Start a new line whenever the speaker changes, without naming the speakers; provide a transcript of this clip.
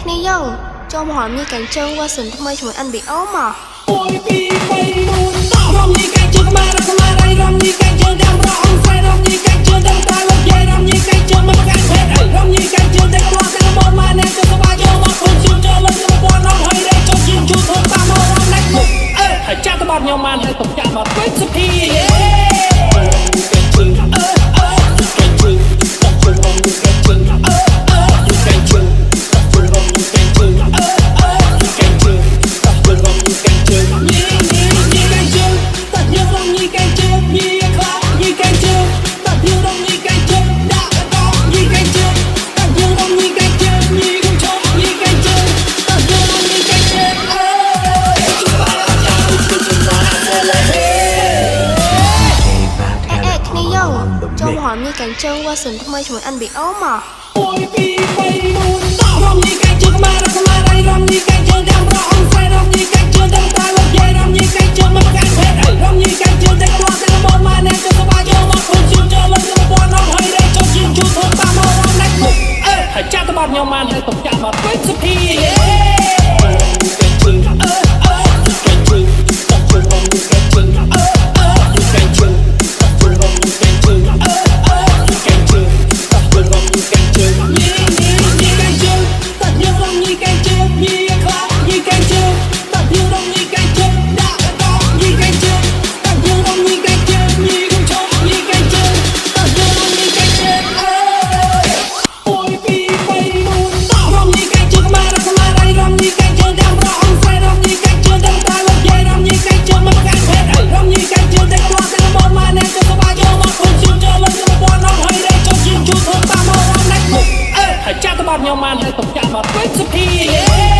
គ្នាយើងចូលមកមានកាញ់ជើងវ៉ាសិនថ្មីជាមួយ NBO មក
1 2 3 4តោះរំញីកាញ់ជើងខ្មែររំញីកាញ់ជើងតាមរអងស្រីរំញីកាញ់ជើងតាមតាលោកយាយរំញីកាញ់ជើងមកកាច់ភេទរំញីកាញ់ជើងតែគាត់តែមកមកអ្នកទៅស្វាយកមកខ្លួនជូនចូលលុយទៅពាន់អស់ហើយរែកចូលជឿនជូនធ្វើតាមមករំណាច់មុខហើយចាក់ទៅបាត់ញោមបានហើយទុកចាក់បាត់ពេកសុភី
ចូលមកមានកាញ់ជើងវ៉ាសិនថ្មីជាមួយ NBO មក
1 2 3 4តោះរំញីកាញ់ជើងខ្មែររំញីកាញ់ជើងតាមរអងស្រីរំញីកាញ់ជើងតាមតាលោកយាយរំញីកាញ់ជើងមកកាច់ភេទរំញីកាញ់ជើងតែគាត់តែមកមកអ្នកទៅស្វាយកមកខ្លួនជឿនចូលលុយទៅពាន់អស់ហើយរែកចូលជឿនជូនធ្វើតាមមករំណាច់មុខហើយចាក់ទៅបាត់ញោមបានហើយទុកចាក់បាត់ពេកសុភីចាក់ទៅបាត់ញោមបានហើយទុកចាក់បាត់ពេកសុភី